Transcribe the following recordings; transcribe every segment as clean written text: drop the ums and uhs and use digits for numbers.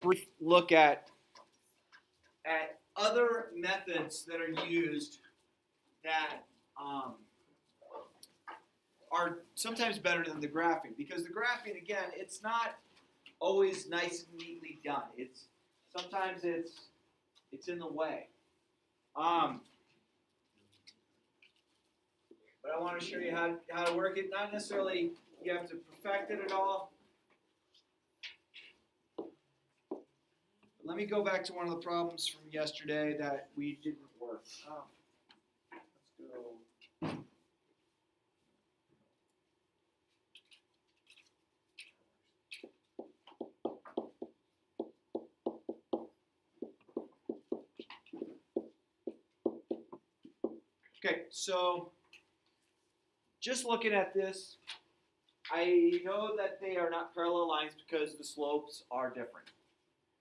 brief look at other methods that are used that are sometimes better than the graphing, because the graphing, again, it's not always nice and neatly done. Sometimes it's in the way. But I want to show you how to work it. Not necessarily you have to perfect it at all. Let me go back to one of the problems from yesterday that we didn't work. Let's go. Okay, so just looking at this, I know that they are not parallel lines because the slopes are different.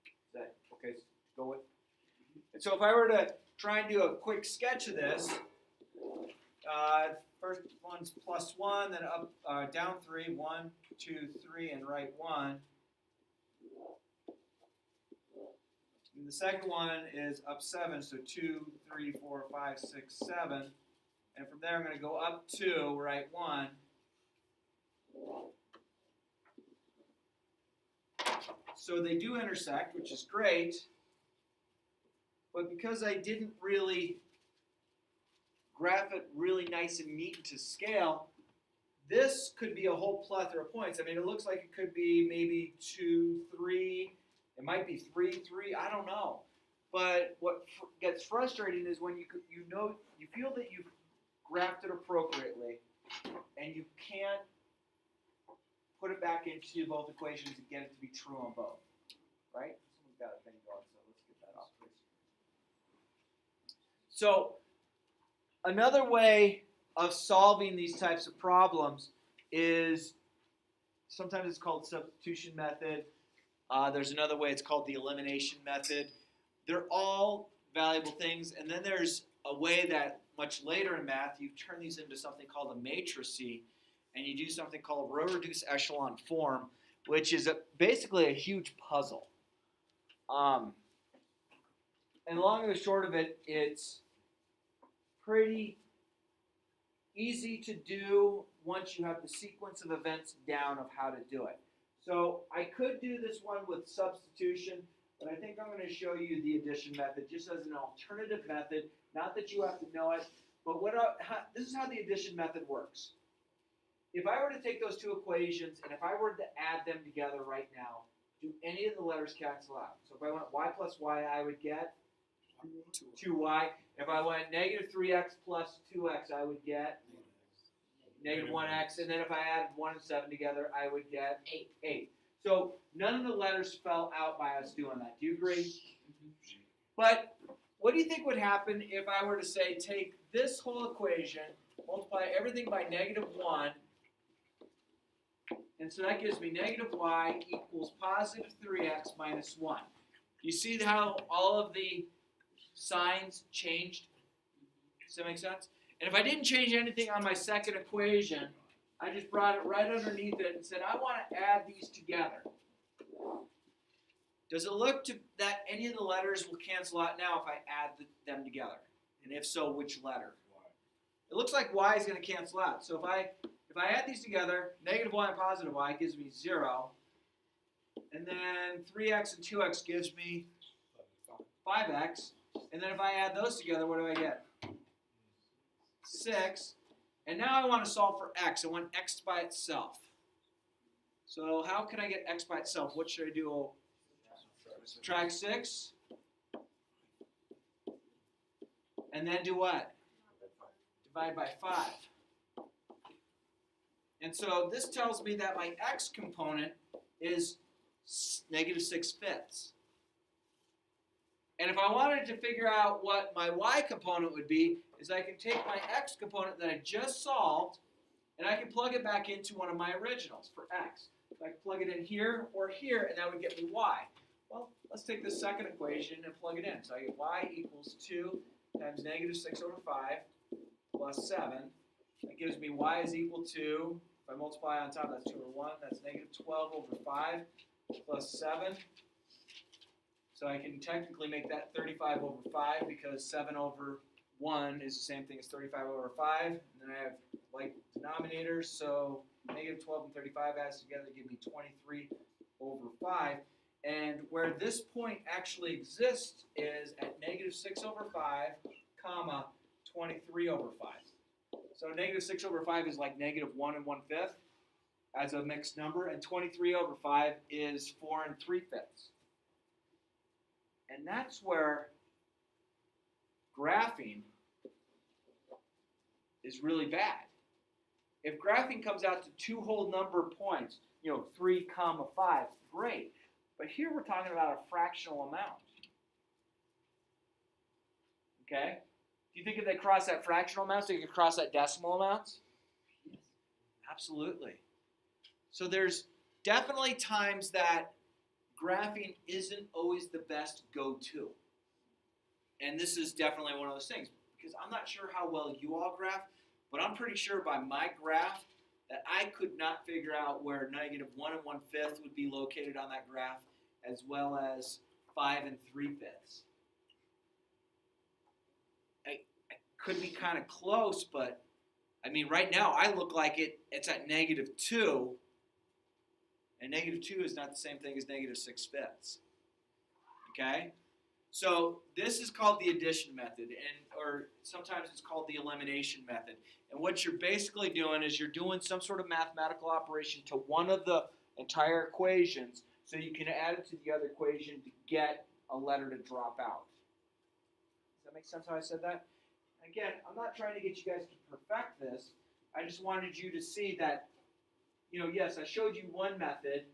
Is that okay? Go with. And so if I were to try and do a quick sketch of this, first one's +1, then up, down 3, 1, 2, 3, and right 1. And the second one is up 7, so 2, 3, 4, 5, 6, 7. And from there I'm going to go up 2, right 1. So they do intersect, which is great. But because I didn't really graph it really nice and neat to scale, this could be a whole plethora of points. I mean, it looks like it could be maybe 2, 3. It might be 3, 3. I don't know. But what gets frustrating is when you feel that you've graphed it appropriately, and you can't put it back into both equations and get it to be true on both. Right? Someone's got a thing going, so let's get that off, please. So another way of solving these types of problems is sometimes it's called substitution method. There's another way, it's called the elimination method. They're all valuable things. And then there's a way that much later in math, you turn these into something called a matrice, and you do something called row reduced echelon form, which is basically a huge puzzle. And long and the short of it, it's pretty easy to do once you have the sequence of events down of how to do it. So I could do this one with substitution, but I think I'm going to show you the addition method just as an alternative method. Not that you have to know it, but this is how the addition method works. If I were to take those two equations and if I were to add them together right now, do any of the letters cancel out? So if I went y plus y, I would get 2y. If I went negative 3x plus 2x, I would get negative 1x. And then if I added 1 and 7 together, I would get 8. So none of the letters fell out by us doing that. Do you agree? But what do you think would happen if I were to say take this whole equation, multiply everything by negative 1, and so that gives me negative y equals positive 3x minus 1. You see how all of the signs changed? Does that make sense? And if I didn't change anything on my second equation, I just brought it right underneath it and said, I want to add these together. Does it look that any of the letters will cancel out now if I add them together? And if so, which letter? It looks like y is going to cancel out. So if I add these together, negative y and positive y gives me 0. And then 3x and 2x gives me 5x. And then if I add those together, what do I get? 6. And now I want to solve for x. I want x by itself. So how can I get x by itself? What should I do? Subtract 6. And then do what? Divide by 5. And so this tells me that my x component is negative 6/5. And if I wanted to figure out what my y component would be, is I can take my x component that I just solved, and I can plug it back into one of my originals for x. So I can plug it in here or here, and that would get me y. Well, let's take this second equation and plug it in. So I get y equals 2 times negative 6 over 5 plus 7. That gives me y is equal to, if I multiply on top, that's 2 over 1. That's negative 12 over 5 plus 7. So I can technically make that 35 over 5 because 7 over 1 is the same thing as 35 over 5. And then I have like denominators, so negative 12 and 35 adds together to give me 23 over 5. And where this point actually exists is at negative 6 over 5, comma, 23 over 5. So negative 6 over 5 is like negative 1 and 1/5 as a mixed number, and 23 over 5 is 4 and 3/5. And that's where graphing is really bad. If graphing comes out to two whole number points, 3 comma 5, great. But here we're talking about a fractional amount. Okay? Do you think if they cross that fractional amounts, they could cross that decimal amounts? Yes. Absolutely. So there's definitely times that graphing isn't always the best go-to. And this is definitely one of those things. Because I'm not sure how well you all graph, but I'm pretty sure by my graph that I could not figure out where negative 1 and 1/5 would be located on that graph, as well as 5 and 3/5. I could be kind of close, but I mean, right now I look like it's at negative 2, and negative 2 is not the same thing as negative 6/5. Okay? So this is called the addition method, or sometimes it's called the elimination method. And what you're basically doing is you're doing some sort of mathematical operation to one of the entire equations so you can add it to the other equation to get a letter to drop out. Does that make sense how I said that? Again, I'm not trying to get you guys to perfect this. I just wanted you to see that, yes, I showed you one method,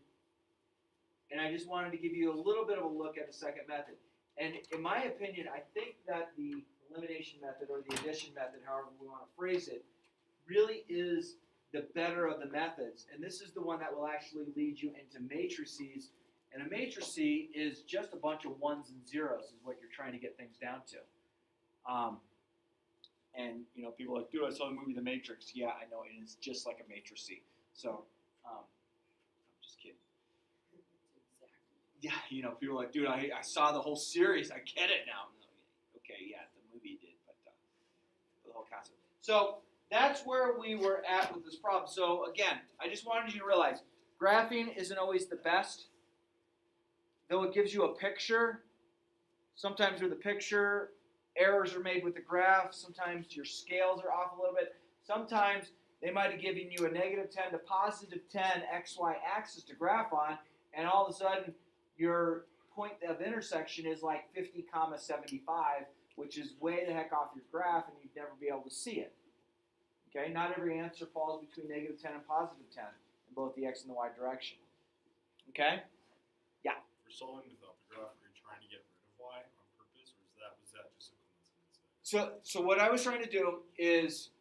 and I just wanted to give you a little bit of a look at the second method. And in my opinion, I think that the elimination method or the addition method, however we want to phrase it, really is the better of the methods. And this is the one that will actually lead you into matrices. And a matrix is just a bunch of ones and zeros is what you're trying to get things down to. And people are like, dude, I saw the movie The Matrix. Yeah, I know, it is just like a matrix. So, I'm just kidding. Yeah, people are like, dude, I saw the whole series. I get it now. Okay, yeah, the movie did, but the whole concept. So that's where we were at with this problem. So again, I just wanted you to realize graphing isn't always the best. Though it gives you a picture, sometimes with the picture, errors are made with the graph. Sometimes your scales are off a little bit. Sometimes they might have given you a negative 10 to positive 10 XY axis to graph on, and all of a sudden your point of intersection is like 50, 75, which is way the heck off your graph, and you'd never be able to see it. Okay, not every answer falls between negative 10 and positive 10 in both the x and the y direction. Okay? Yeah? For solving without the graph, are you trying to get rid of y on purpose, or was that just a coincidence? So what I was trying to do is,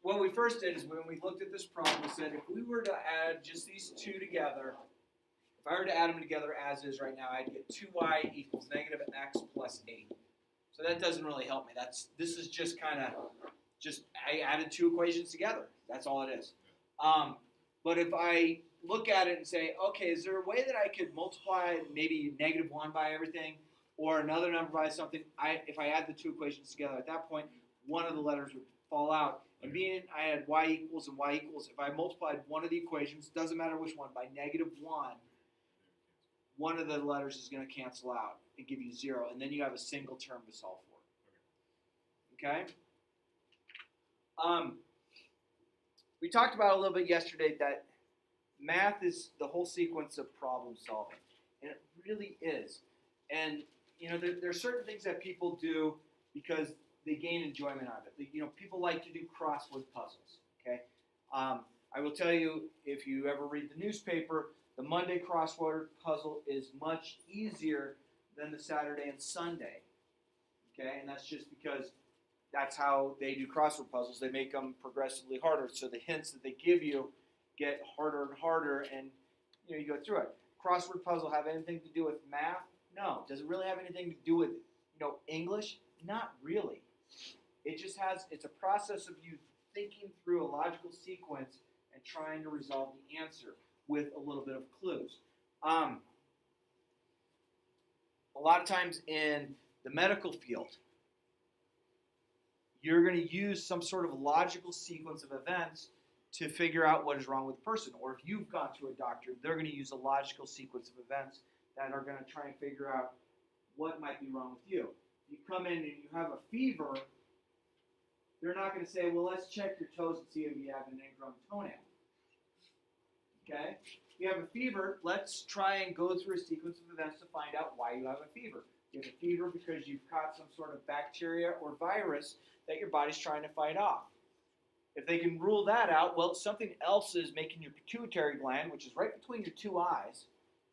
what we first did is when we looked at this problem, we said if we were to add just these two together, if I were to add them together as is right now, I'd get 2y equals negative x plus 8. So that doesn't really help me. This is just kind of, I added two equations together. That's all it is. But if I look at it and say, okay, is there a way that I could multiply maybe negative 1 by everything or another number by something? If I add the two equations together, at that point, one of the letters would fall out. And being I had y equals and y equals, if I multiplied one of the equations, doesn't matter which one, by negative 1, one of the letters is going to cancel out and give you 0, and then you have a single term to solve for. Okay? We talked about a little bit yesterday that math is the whole sequence of problem solving, and it really is. And there are certain things that people do because they gain enjoyment out of it. People like to do crossword puzzles. Okay, I will tell you, if you ever read the newspaper, the Monday crossword puzzle is much easier than the Saturday and Sunday. Okay, and that's just because that's how they do crossword puzzles. They make them progressively harder, so the hints that they give you get harder and harder, and you go through it. Crossword puzzle have anything to do with math? No. Does it really have anything to do with English? Not really. It just it's a process of you thinking through a logical sequence and trying to resolve the answer with a little bit of clues. a lot of times in the medical field, you're going to use some sort of logical sequence of events to figure out what is wrong with the person. Or if you've gone to a doctor, they're going to use a logical sequence of events that are going to try and figure out what might be wrong with you. If you come in and you have a fever, they're not going to say, well, let's check your toes and see if you have an ingrown toenail. Okay? If you have a fever, let's try and go through a sequence of events to find out why you have a fever. You have a fever because you've caught some sort of bacteria or virus that your body's trying to fight off. If they can rule that out, well, something else is making your pituitary gland, which is right between your two eyes,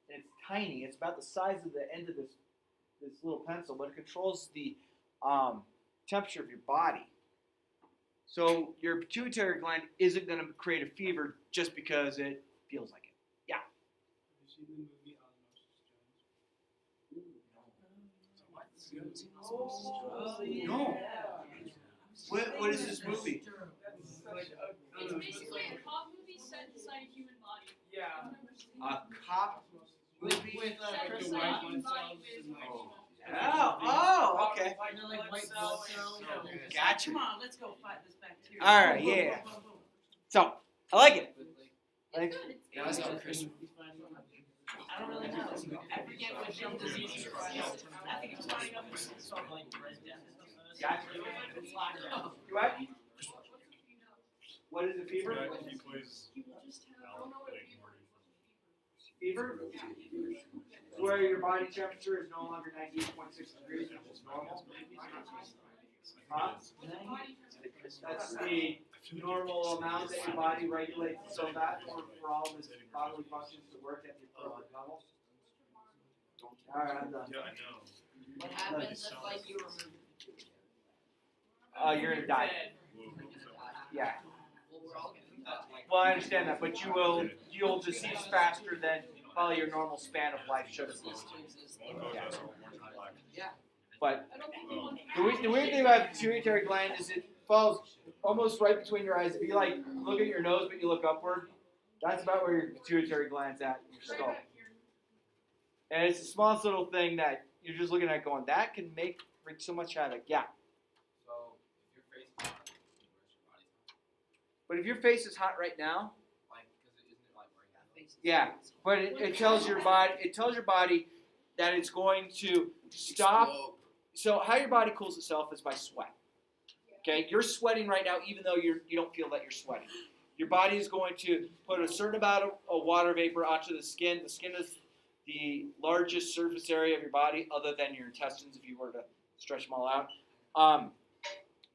and it's tiny. It's about the size of the end of this little pencil, but it controls the temperature of your body. So your pituitary gland isn't going to create a fever just because it feels like it. Yeah. Have you seen the movie Osmosis Jones? No. What is this movie? It's basically a cop movie set inside a human body. Yeah. A cop movie? With Set like the inside white a blood human body cells with and like. Oh, okay. Like They're like white blood cells. and they're just Gotcha. Like, come on, let's go fight this bacteria. All right, yeah. So, I like it. Like, Yeah, that's not Chris. I don't really know. I forget what gum disease it was. I think it's starting up with something like red death. Gotcha. It's locked down. You what? What is a fever? He plays Al, like Morty from Fever? Where your body temperature is no longer 98.6 degrees, which is normal. Huh? That's the normal amount that your body regulates so that for all of its bodily functions to work at the appropriate level. Alright, I'm done. Yeah, I know. What happens if like you remove You're gonna die. Yeah. Well, we're all gonna die. Well, I understand that, but you'll decease faster than probably your normal span of life should have been. Yeah. But the weird thing about the pituitary gland is it falls almost right between your eyes. If you like look at your nose but you look upward, that's about where your pituitary gland's at in your skull. And it's the smallest little thing that you're just looking at going, that can wreak so much havoc. Yeah. So, if your face is hot, you brush your body hot. But if your face is hot right now, Like, because it isn't like wearing that face. yeah. But it tells your body that it's going to stop. So how your body cools itself is by sweat. Okay, you're sweating right now, even though you don't feel that you're sweating. Your body is going to put a certain amount of water vapor onto the skin. The skin is the largest surface area of your body, other than your intestines, if you were to stretch them all out.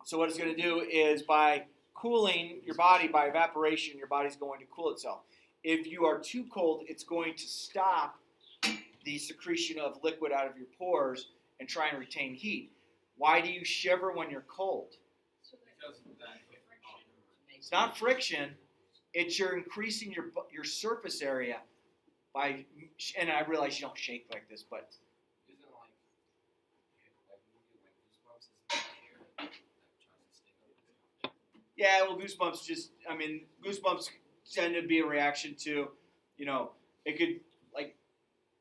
So what it's going to do is by cooling your body by evaporation, your body's going to cool itself. If you are too cold, it's going to stop the secretion of liquid out of your pores and try and retain heat. Why do you shiver when you're cold? Because of that. It's not friction. It's you're increasing your surface area by, and I realize you don't shake like this, but Isn't like Goosebumps is the air that tries to stick up. yeah, well, Goosebumps tend to be a reaction to, it could, like,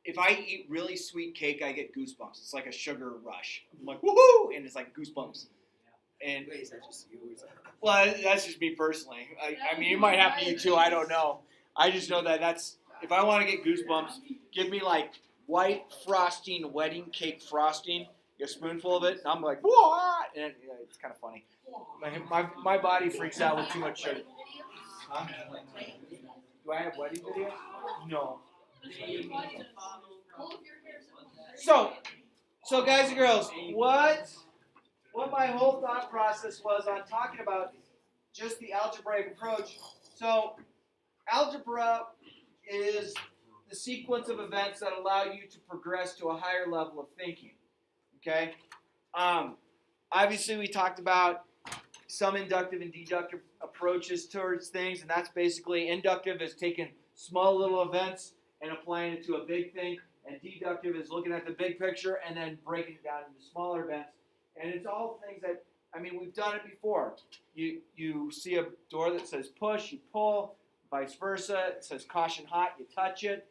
if I eat really sweet cake, I get goosebumps. It's like a sugar rush. I'm like, woohoo! And it's like goosebumps. And Wait, is that just you? Or is that... well, that's just me personally. I mean, it might happen to you too. I don't know. I just know that if I want to get goosebumps, give me like white frosting, wedding cake frosting, get a spoonful of it, and I'm like, what? And it's kind of funny. My body freaks out with too much sugar. Huh? Do I have wedding videos? No. So guys and girls, what my whole thought process was on talking about just the algebraic approach. So algebra is the sequence of events that allow you to progress to a higher level of thinking. Okay? Obviously, we talked about some inductive and deductive approaches towards things, and that's basically inductive is taking small little events and applying it to a big thing, and deductive is looking at the big picture and then breaking it down into smaller events. And it's all things that, we've done it before. You see a door that says push, you pull, vice versa. It says caution hot, you touch it.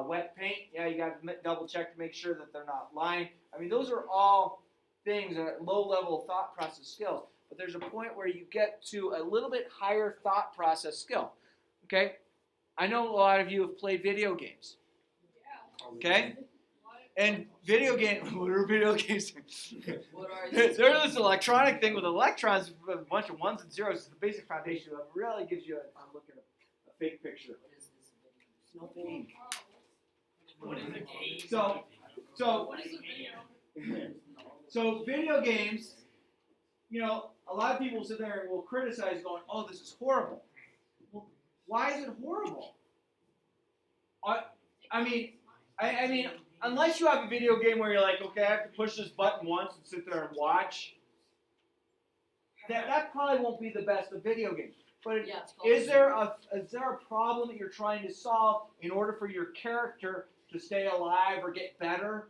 Wet paint, yeah, you got to double check to make sure that they're not lying. I mean, those are all things at low level thought process skills. But there's a point where you get to a little bit higher thought process skill. Okay? I know a lot of you have played video games. Yeah. Okay? What? And video games, what are video games? What are There's this electronic thing with electrons, a bunch of ones and zeros. It's the basic foundation of it. Really gives you I'm looking at a fake picture. No game. What is a game? So What is a video? So video games, you know, a lot of people sit there and will criticize going, oh, this is horrible. Well, why is it horrible? I mean, unless you have a video game where you're like, okay, I have to push this button once and sit there and watch, that probably won't be the best of video games. But Yeah, it's called is there a problem that you're trying to solve in order for your character to stay alive or get better?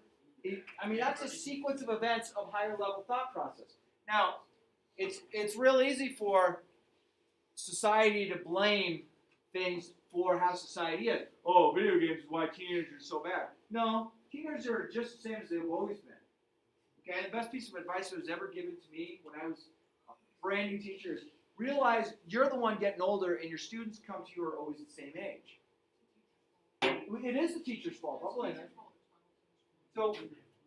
I mean, that's a sequence of events of higher level thought process. Now, it's real easy for society to blame things for how society is. Oh, video games is why teenagers are so bad. No, teenagers are just the same as they've always been. Okay, the best piece of advice that was ever given to me when I was a brand new teacher is realize you're the one getting older and your students come to you are always the same age. It is the teacher's fault. I'll blame it. So,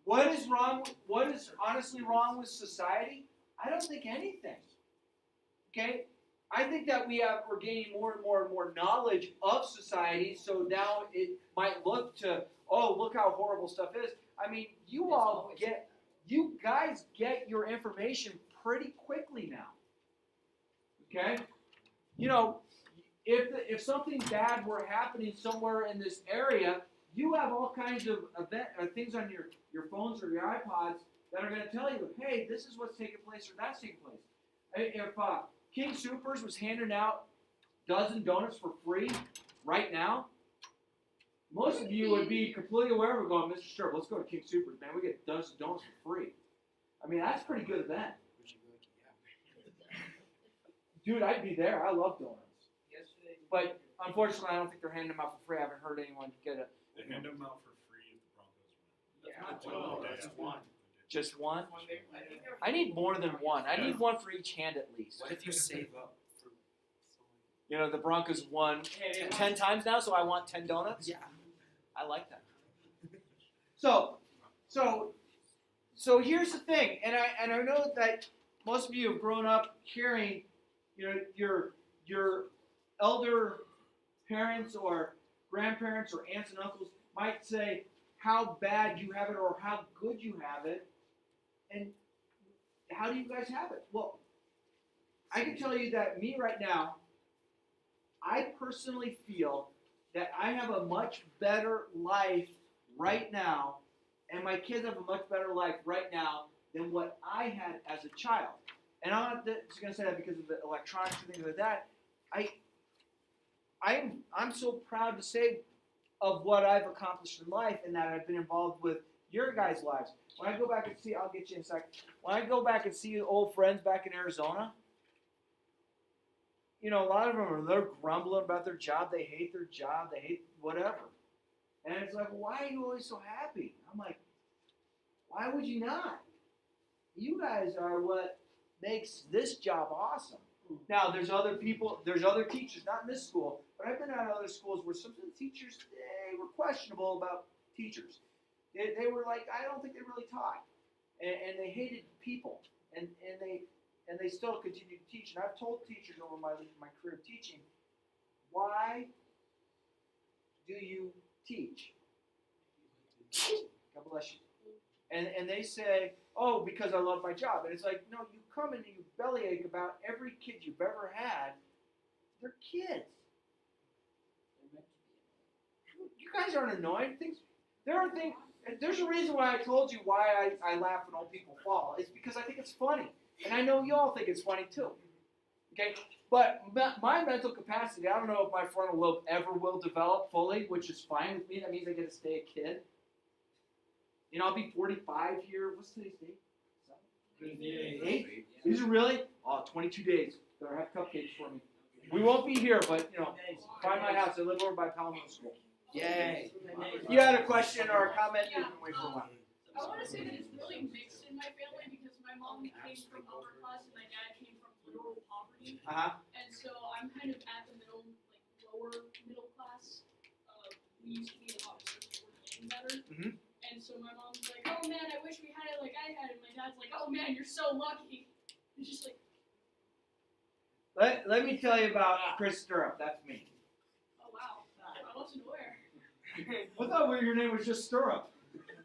what is wrong? What is honestly wrong with society? I don't think anything. Okay, I think that we're gaining more and more and more knowledge of society. So now it might look to, oh, look how horrible stuff is. I mean, you guys get your information pretty quickly now. Okay, you know, if something bad were happening somewhere in this area, you have all kinds of things on your phones or your iPods that are going to tell you, hey, this is what's taking place or that's taking place. If King Soopers was handing out dozen donuts for free right now, most of you would be completely aware of it going, Mr. Sturb, let's go to King Soopers, man. We get a dozen donuts for free. I mean, that's a pretty good event. Dude, I'd be there. I love donuts. But unfortunately, I don't think they're handing them out for free. I haven't heard anyone get a. They hand them out for free if the Broncos win. Yeah, That's just one. Just one? I need more than one. I need one for each hand at least. What if you save up for You know, the Broncos won 10 times now, so I want 10 donuts. Yeah. I like that. So here's the thing, and I know that most of you have grown up hearing, you know, your elder parents or grandparents or aunts and uncles might say how bad you have it or how good you have it, and how do you guys have it? Well, I can tell you that me right now, I personally feel that I have a much better life right now, and my kids have a much better life right now than what I had as a child. And I'm not just going to say that because of the electronics and things like that. I'm so proud to say of what I've accomplished in life and that I've been involved with your guys' lives. When I go back and see, I'll get you in a sec. When I go back and see old friends back in Arizona, you know, a lot of them they're grumbling about their job. They hate their job. They hate whatever. And it's like, why are you always so happy? I'm like, why would you not? You guys are what makes this job awesome. Now, there's other people, there's other teachers, not in this school, but I've been at other schools where some of the teachers, they were questionable about teachers. They were like, I don't think they really taught. And they hated people. And they still continue to teach. And I've told teachers over my career of teaching, why do you teach? God bless you. And they say, oh, because I love my job. And it's like, no, you come and you bellyache about every kid you've ever had. They're kids. You guys aren't annoying. There's a reason why I told you why I laugh when old people fall. It's because I think it's funny. And I know you all think it's funny too. Okay? But my mental capacity, I don't know if my frontal lobe ever will develop fully, which is fine with me. That means I get to stay a kid. You know, I'll be 45 here. What's today's date? 8? These are really? Oh, 22 days. Better have cupcakes for me. We won't be here, but, you know, by my house. I live over by Palomino School. Yay. You had a question or a comment? You can wait for a while. I want to say that it's really mixed in my family because my mom came from upper class and my dad came from literal poverty. And so I'm kind of at the middle, like lower middle class. We used to be a lot worse, but we're getting better. And so my mom's like, oh man, I wish we had it like I had it. My dad's like, oh man, you're so lucky. It's just like, Let me tell you about Kris Durham. That's me. oh wow, I wasn't aware. I thought your name was just Stirrup.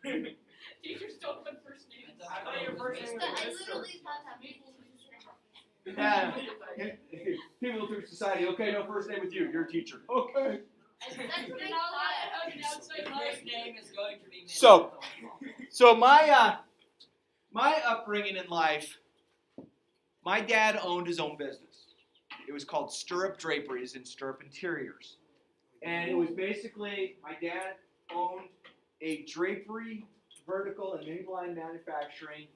Teachers don't put first names. I thought your first name I was literally thought that people would say People through society. Okay, no first name with you. You're a teacher. Okay. That's You're what not I allowed thought. to hug an outside First life. name is going to be So my upbringing in life, my dad owned his own business. It was called Stirrup Draperies and Stirrup Interiors. And it was basically, my dad owned a drapery, vertical, and mini blind manufacturing.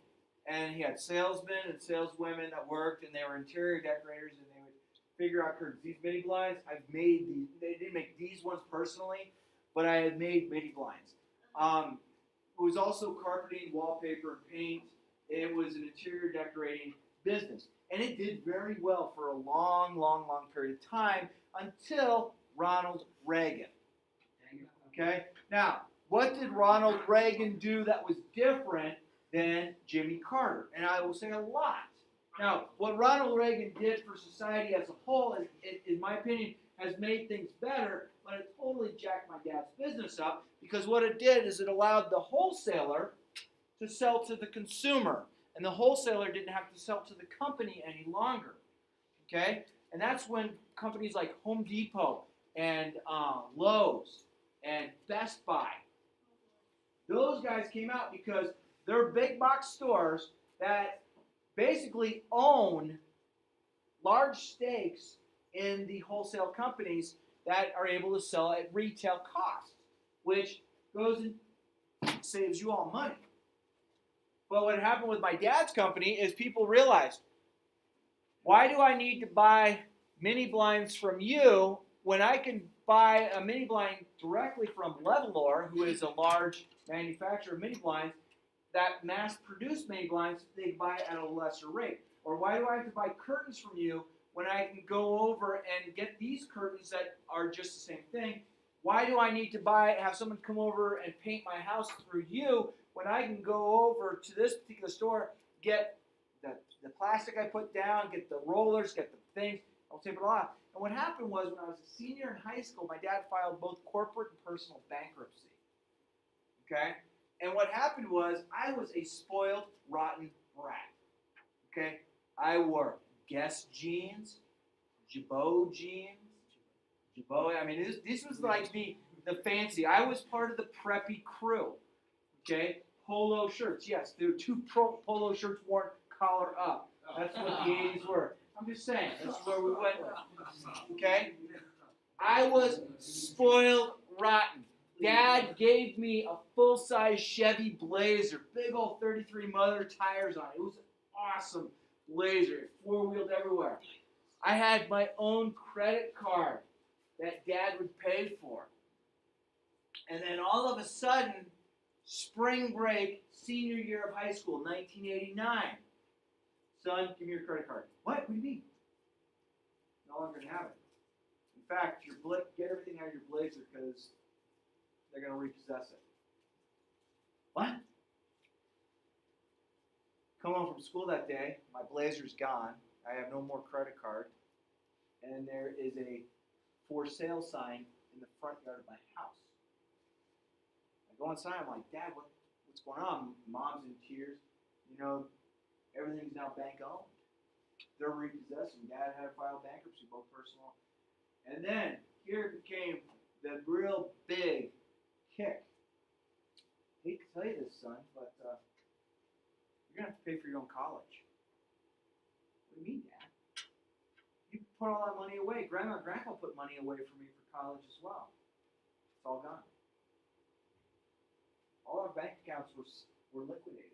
And he had salesmen and saleswomen that worked, and they were interior decorators, and they would figure out curtains. These mini blinds, I've made these. They didn't make these ones personally, but I had made mini blinds. It was also carpeting, wallpaper, and paint. It was an interior decorating business. And it did very well for a long, long, long period of time until Ronald Reagan. Okay? Now, what did Ronald Reagan do that was different than Jimmy Carter? And I will say a lot. Now, what Ronald Reagan did for society as a whole, in my opinion, has made things better, but it totally jacked my dad's business up because what it did is it allowed the wholesaler to sell to the consumer. And the wholesaler didn't have to sell to the company any longer. Okay? And that's when companies like Home Depot and Lowe's and Best Buy, those guys came out because they're big box stores that basically own large stakes in the wholesale companies that are able to sell at retail cost, which goes and saves you all money. But what happened with my dad's company is people realized, why do I need to buy mini blinds from you when I can buy a mini blind directly from Levelor, who is a large manufacturer of mini blinds that mass-produce mini blinds, they buy at a lesser rate? Or why do I have to buy curtains from you when I can go over and get these curtains that are just the same thing? Why do I need to have someone come over and paint my house through you when I can go over to this particular store, get the plastic I put down, get the rollers, get the things, I'll tape it all out. And what happened was when I was a senior in high school, my dad filed both corporate and personal bankruptcy. Okay? And what happened was I was a spoiled, rotten brat. Okay? I wore Guess jeans, Jabot jeans, I mean, this was like the fancy. I was part of the preppy crew. Okay? Polo shirts. Yes, there were two polo shirts worn collar up. That's what the 80s were. I'm just saying. That's where we went. Okay? I was spoiled rotten. Dad gave me a full-size Chevy Blazer, big old 33 Mother tires on it. It was an awesome Blazer, four-wheeled everywhere. I had my own credit card that Dad would pay for. And then all of a sudden, spring break, senior year of high school, 1989. Son, give me your credit card. What do you mean? No longer going to have it. In fact, get everything out of your Blazer because they're going to repossess it. What? Come home from school that day, my Blazer's gone. I have no more credit card. And there is a for sale sign in the front yard of my house. I go inside, I'm like, Dad, what's going on? Mom's in tears. You know, everything's now bank owned. They're repossessing. Dad had to file bankruptcy, both personal. And then here came the real big kick. I hate to tell you this, son, but you're going to have to pay for your own college. What do you mean, Dad? You put all that money away. Grandma and Grandpa put money away for me for college as well. It's all gone. All our bank accounts were liquidated.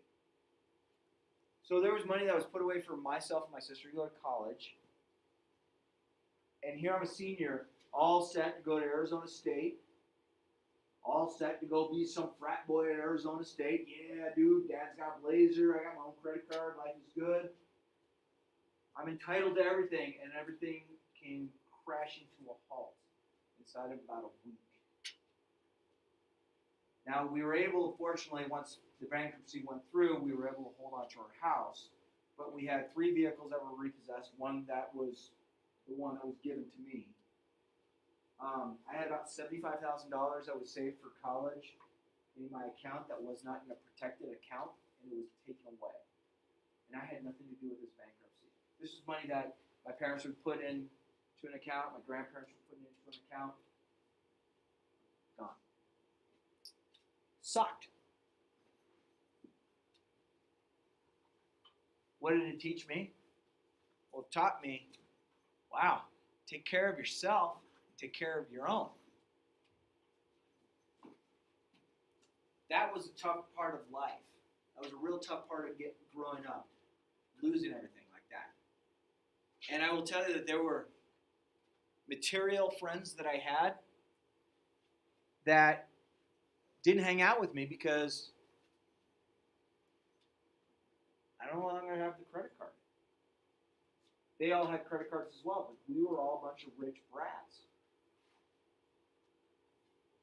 So there was money that was put away for myself and my sister to go to college. And here I'm a senior, all set to go to Arizona State. all set to go be some frat boy at Arizona State. Yeah, dude, dad's got a blazer, I got my own credit card, life is good. I'm entitled to everything, and everything came crashing to a halt inside of about a week. Now, we were able, fortunately, once the bankruptcy went through, we were able to hold on to our house, but we had 3 vehicles that were repossessed, one that was the one that was given to me. I had about $75,000 that was saved for college in my account that was not in a protected account, and it was taken away. And I had nothing to do with this bankruptcy. This was money that my parents would put into an account, my grandparents would put into an account. Gone. Sucked. What did it teach me? Well, it taught me, wow, take care of yourself, take care of your own. That was a tough part of life. That was a real tough part of growing up, losing everything like that. And I will tell you that there were material friends that I had that didn't hang out with me because I no longer have the credit card. They all had credit cards as well, but we were all a bunch of rich brats.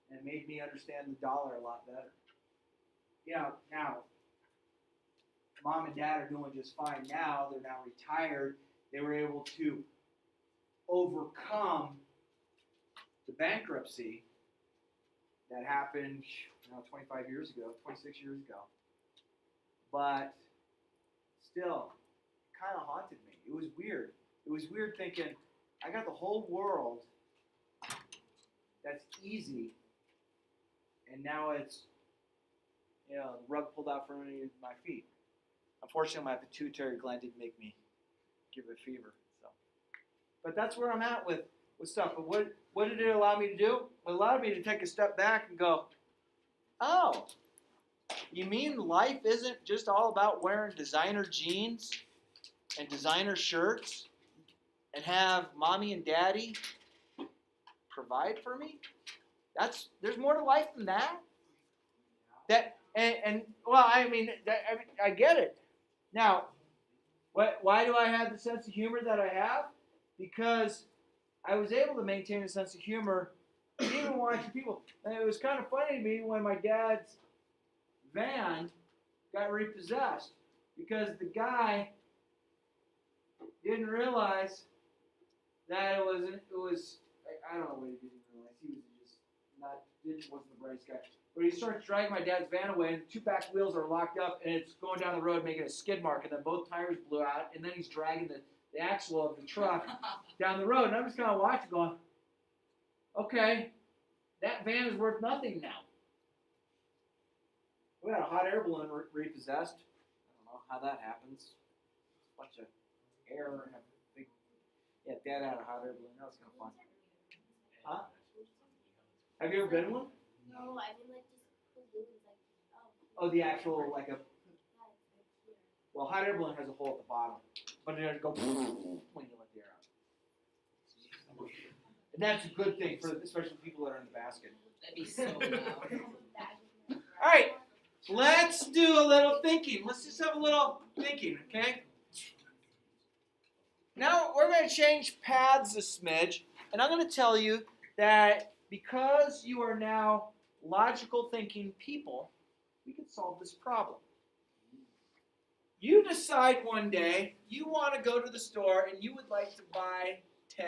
And it made me understand the dollar a lot better. Yeah, now, mom and dad are doing just fine now. They're now retired. They were able to overcome the bankruptcy that happened 25 years ago, 26 years ago. But still, it kind of haunted me. It was weird. It was weird thinking, I got the whole world that's easy, and now it's, the rug pulled out from underneath my feet. Unfortunately, my pituitary gland didn't make me give it fever. So, but that's where I'm at with stuff. But what did it allow me to do? It allowed me to take a step back and go, oh, you mean life isn't just all about wearing designer jeans and designer shirts and have mommy and daddy provide for me? There's more to life than that. I get it. Now, why do I have the sense of humor that I have? Because I was able to maintain a sense of humor even watching people. And it was kind of funny to me when my dad's van got repossessed because the guy didn't realize that it was I don't know what he didn't realize. He was just wasn't the brightest guy. But he starts dragging my dad's van away, and the 2 back wheels are locked up, and it's going down the road making a skid mark, and then both tires blew out, and then he's dragging the axle of the truck down the road. And I'm just kind of watching going, okay, that van is worth nothing now. We had a hot air balloon repossessed. I don't know how that happens. A bunch of air and a big... Yeah, Dad had a hot air balloon. That was kind of fun. Huh? Have you ever been in one? No, I mean like just balloons like Oh, the actual like a... Well, hot air balloon has a hole at the bottom, but it doesn't go when you let the air out. And that's a good thing for especially people that are in the basket. That'd be so loud. All right, let's do a little thinking. Let's just have a little thinking, okay? Now we're going to change paths a smidge, and I'm going to tell you that because you are now logical thinking people, we can solve this problem. You decide one day you want to go to the store and you would like to buy 10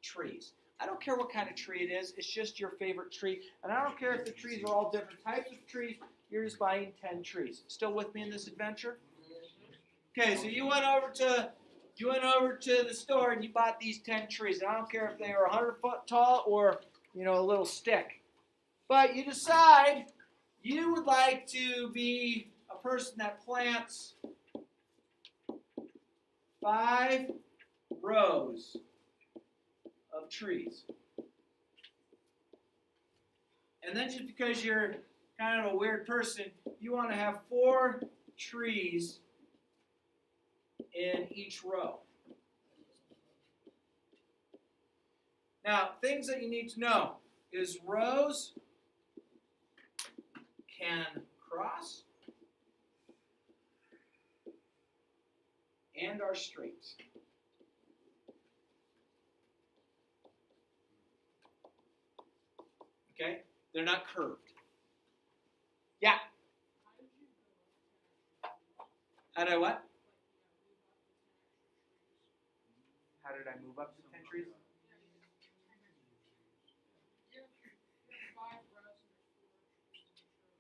trees. I don't care what kind of tree it is. It's just your favorite tree. And I don't care if the trees are all different types of trees. You're just buying 10 trees. Still with me in this adventure? Okay, so you went over to the store and you bought these 10 trees. And I don't care if they are 100 foot tall or, a little stick. But you decide you would like to be a person that plants 5 rows of trees. And then just because you're kind of a weird person, you want to have 4 trees in each row. Now, things that you need to know is rows can cross and are straight. Okay? They're not curved. Yeah. How did I what? How did I move up to 10 trees?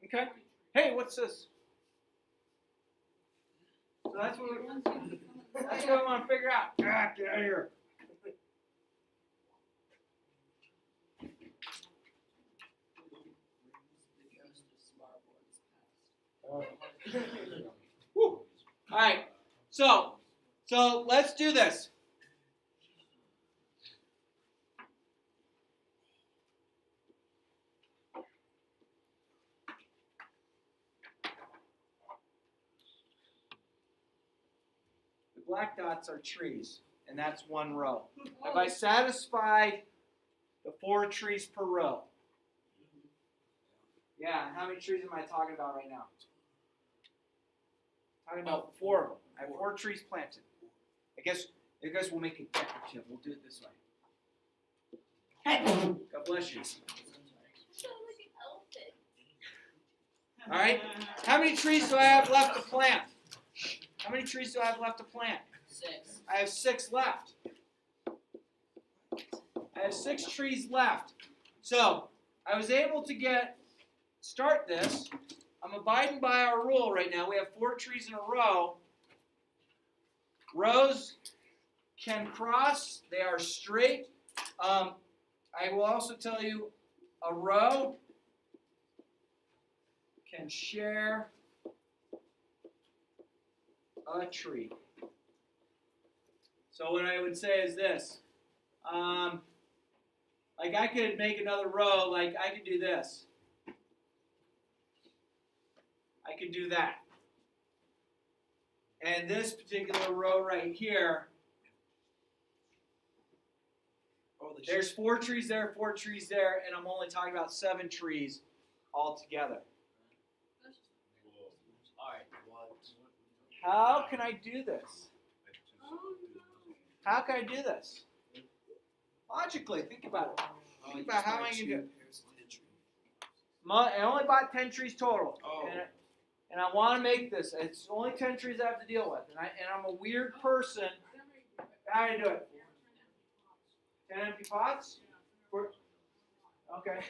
Okay. Hey, what's this? So that's what we want to figure out. Get out of here. Woo. All right. So let's do this. The black dots are trees, and that's one row. Have I satisfied the 4 trees per row? Yeah, and how many trees am I talking about right now? Talking about 4 of them. I have 4 trees planted. I guess we'll make it decorative. We'll do it this way. Hey, God bless you. All right. How many trees do I have left to plant? How many trees do I have left to plant? 6. I have 6 left. I have 6 trees left. So I was able to start this. I'm abiding by our rule right now. We have 4 trees in a row. Rows can cross. They are straight. I will also tell you a row can share a tree. So what I would say is this. Like I could make another row, like I could do this. I could do that. And this particular row right here, there's 4 trees there, 4 trees there, and I'm only talking about 7 trees altogether. How can I do this? How can I do this? Logically, think about it. Think about how am I going to do it. I only bought 10 trees total. And I want to make this. It's only 10 trees I have to deal with. And I'm a weird person. How do I do it? 10 empty pots? Okay.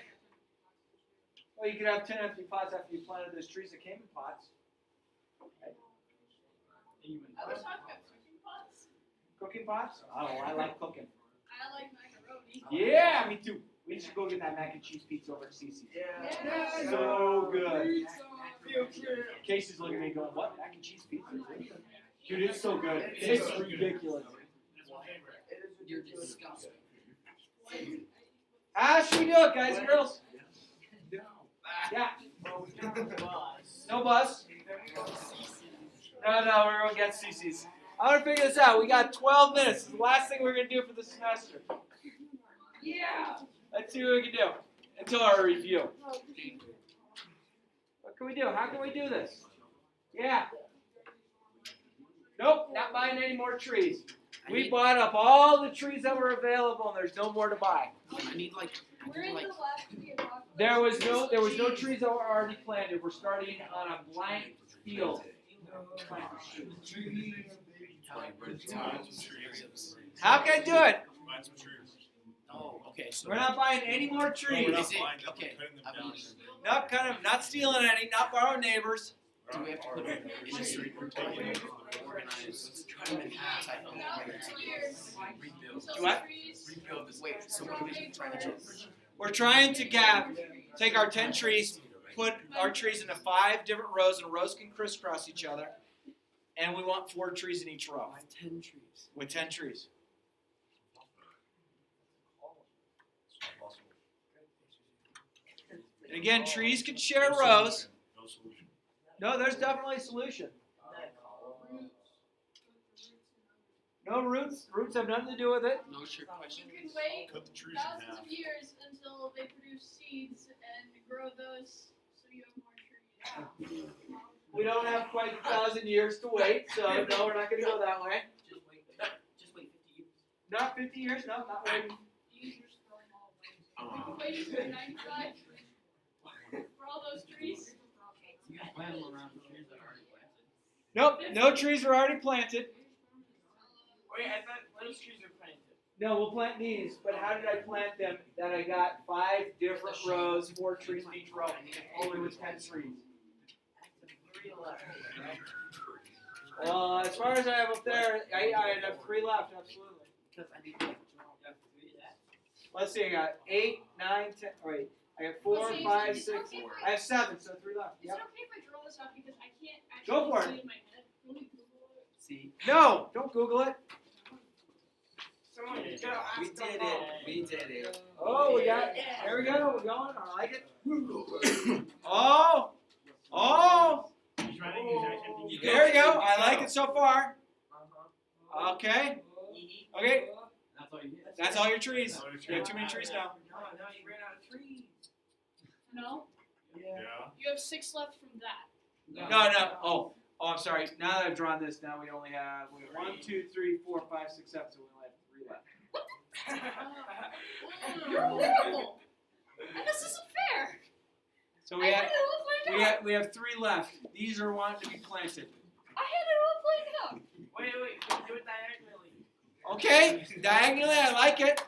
Well, you could have 10 empty pots after you planted those trees that came in pots. Right? I was talking about cooking pots. Cooking pots? Oh, I like cooking. I like macaroni. Yeah, me too. We should go get that mac and cheese pizza over at Cece's. Yeah. So good. Casey's looking at me going, what? Mac and cheese pizza? Dude, it's so good. It's ridiculous. You're disgusting. How should we do it, guys and girls? Yeah. No bus? No, we're going to get Cece's. I want to figure this out. We got 12 minutes. This is the last thing we're going to do for the semester. Yeah. Let's see what we can do until our review. What can we do? How can we do this? Yeah. Nope, not buying any more trees. We bought up all the trees that were available, and there's no more to buy. We're in the last tree of rock. There was no trees that were already planted. We're starting on a blank field. How can I do it? Oh, okay. So We're not buying any more trees. okay. Not stealing any, not borrowing neighbors. Do we have to put it in a street organized type of rebuild? Do what? Rebuild this. Wait, so what are we trying to do? We're trying to take our 10 trees, put our trees into 5 different rows, and rows can crisscross each other. And we want 4 trees in each row. 10 trees. With 10 trees. And again, trees can share rows. No solution. No, there's definitely a solution. No roots. Roots have nothing to do with it. No trick question. You can wait Cut the trees in thousands half. of years until they produce seeds and grow those so you have more trees. We don't have quite 1,000 years to wait, so no, we're not going to go that way. Just wait 50 years. Not 50 years, no, not waiting. Use your throwing all away. We waited till 95 for all those trees. You can plant them around the trees that are already planted. Nope, no trees are already planted. Wait, I thought those trees are planted. No, we'll plant these, but how did I plant them? That I got 5 different rows, 4 trees in each row, only with 10 trees. Well, as far as I have up there, I have 3 left, absolutely. Because I need to draw. Let's see, I got 8, 9, 10, wait, I got 4, 5, 6, I have 7, so 3 left. Is Yep. it okay if I draw this out because I can't Go actually for see it. in my head? Let me Google it. See? No, don't Google it. Someone, you gotta ask We them did all. it. We did it. Oh, we got, there we go, we're going, I like it. Oh, oh, He's trying to use that thing. there we go, I like it so far. Okay, okay, That's all you get. that's all your trees. You have too many trees now. No, you ran out of trees. No? Yeah. You have 6 left from that. No, oh, I'm sorry, now that I've drawn this, now we only have, 1, 2, 3, 4, 5, 6, 7, so we only have 3 left. You're horrible. And this isn't fair. So I had it all planned out. we have 3 left. These are wanting to be planted. I had it all planned out. Wait, do it diagonally. Okay, diagonally, I like it.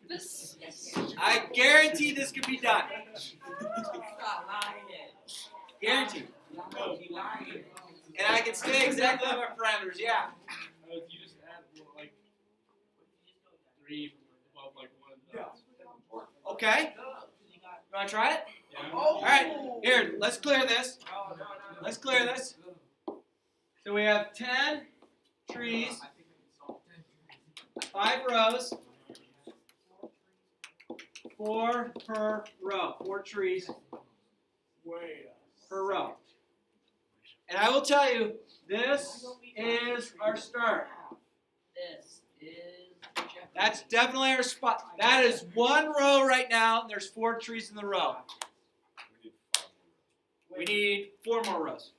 This. I guarantee this can be done. Stop lying. Guaranteed. No, you lying. And I can stay exactly on my parameters, yeah. You just add like 3 above like 1. Okay, you want to try it? Yeah. All right, here, let's clear this. No. Let's clear this. So we have 10 trees, 5 rows, 4 per row, 4 trees per row. And I will tell you, this is our start. This is That's definitely our spot. That is 1 row right now, and there's 4 trees in the row. We need 4 more rows.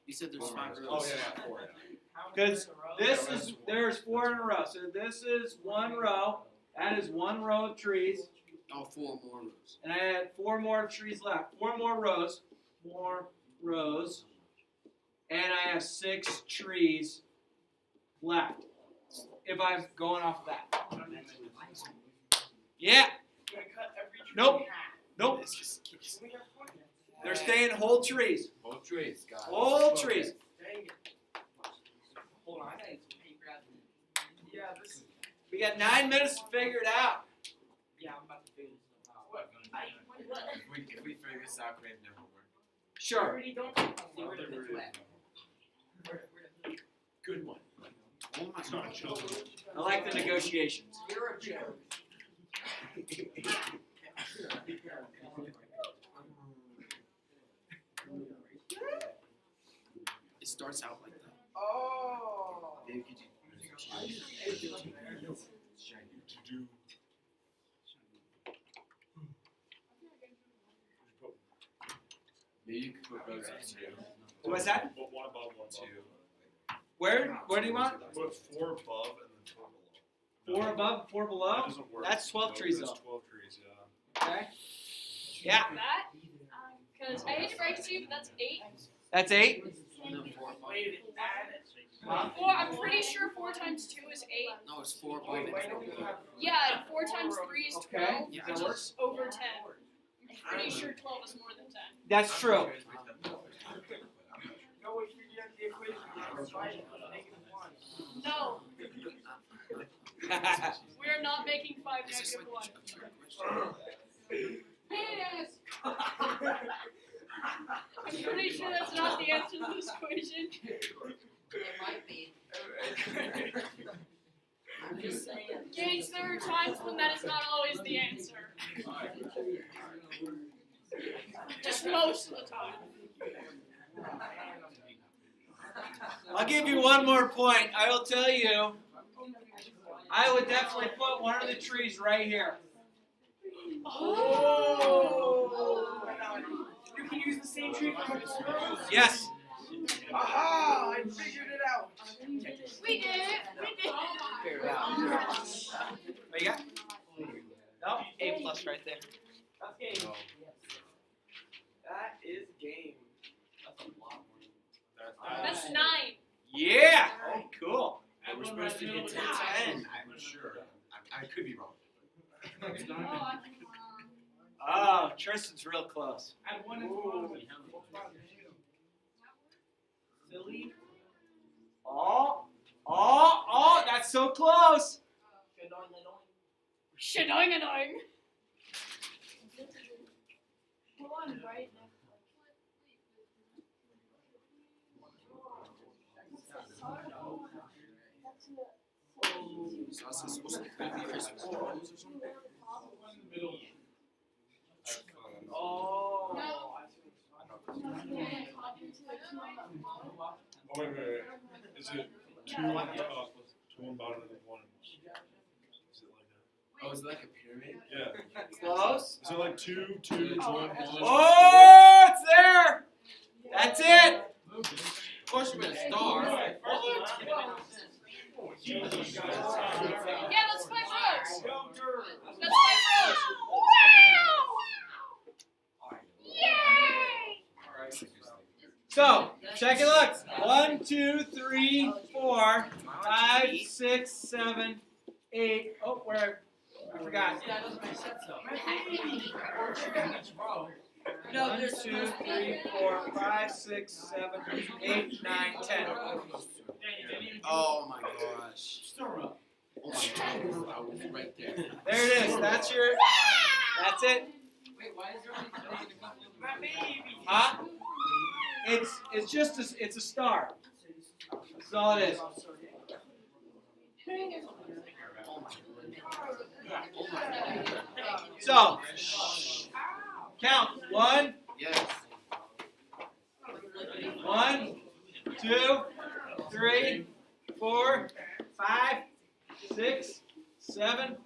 You said there's 5 rows. Oh yeah, 4. Because there's 4 in a row. So this is 1 row. That is 1 row of trees. Oh, 4 more rows. And I had 4 more trees left. 4 more rows. More rows. And I have 6 trees left. If I'm going off of that. Yeah. Nope. Nope. They're staying whole trees. Both trees, got it. Whole trees. Dang it. Hold on, I got some paper out there. Yeah, this. We got 9 minutes to figure it out. Yeah, I'm about to figure this stuff out. What? If we figure this out, we never work. Sure. Already don't see where the flat. Good one. Oh my It's not God. children. I like the negotiations. You're a joke. It starts out like that. Oh. Dave, could you To do. Maybe you could put rows of 2. What's that? But 1 above, 1 2. Where do you want? Put 4 above and then 4 below. 4 above, 4 below? That doesn't work. That's 12 trees That's though. 12 trees, yeah. Okay. Yeah. That. Because I hate to break it to you, but that's 8. That's 8. And then 4 above. Wait, add it. I'm pretty sure 4 times 2 is 8. No, it's 4 above and 4 below. Yeah, and 4 times 3 is 12, Okay. Yeah, which I know. is over 10. I'm pretty sure 12 is more than 10. That's true. No, we figured out the equation. It's right. -1. No, we are not making 5 Is this negative like 1. a trick question? Yes! I'm pretty sure that's not the answer to this equation. It might be. I'm just saying. Gage, there are times when that is not always the answer. Just most of the time. I'll give you 1 more point. I will tell you I would definitely put one of the trees right here. Oh! You can use the same tree for multiple rows. Yes. Aha! I figured it out. We did it. We did. Figured it out. What you got? No? A+ right there. That's game. That is game. That's a lot more. That's 9. Yeah. Oh, cool. We're supposed to get to 10. I'm sure. I could be wrong. Oh, I'm wrong. Oh, Tristan's real close. Add 1 and 4. Silly. Oh, that's so close. Shadowing annoying. Hold on, right now. So is this supposed to be Christmas rolls or something? Oh. Oh, wait. Is it 2 on top, 2 on bottom, and 1? Is it like that? Oh, is it like a pyramid? Yeah. Close. Is it like 2, 2, 1, 1? Oh, it's there. That's it. Of course, we're a star. Yeah, that's 5 rows. Go dirt. That's 5 rows. Wow! Yay! So, second look. 1, 2, 3, 4, 5, 6, 7, 8. Oh, where? I forgot. No, 1, 2, 3, 4, 5, 6, 7, 8, 9, 10. Oh my gosh. Oh my god. I was right there. There it is. That's your. That's it. Wait, why is there only my baby? Huh? It's just it's a star. That's all it is. So count 1, Yes. 1, 2, 3, 4, 5, 6, 7,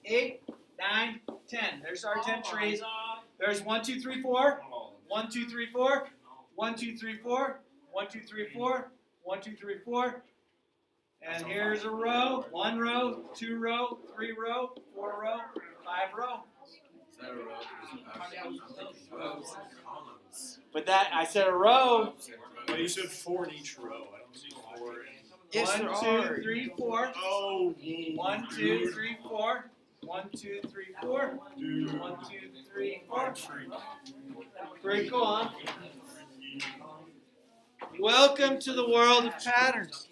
8, 9, 10. There's our 10 trees. There's 1, 2, 3, 4. 1, 2, 3, 4. 1, 2, 3, 4. 1, 2, 3, 4. 1, 2, 3, 4. And here's a row. 1 row, 2 row, 3 row, 4 row, 5 row. Is that a row? I'm thinking rows and columns. But that I said a row. Oh, you said 4 in each row. I don't see 4 in. Yes, 1, there 2, are. 3, 4. Oh. 1, 2, 3, 4. 1, 2, 3, 4. Dude. 1, 2, 3, 4. Tree. Pretty cool, huh? Welcome to the world of patterns.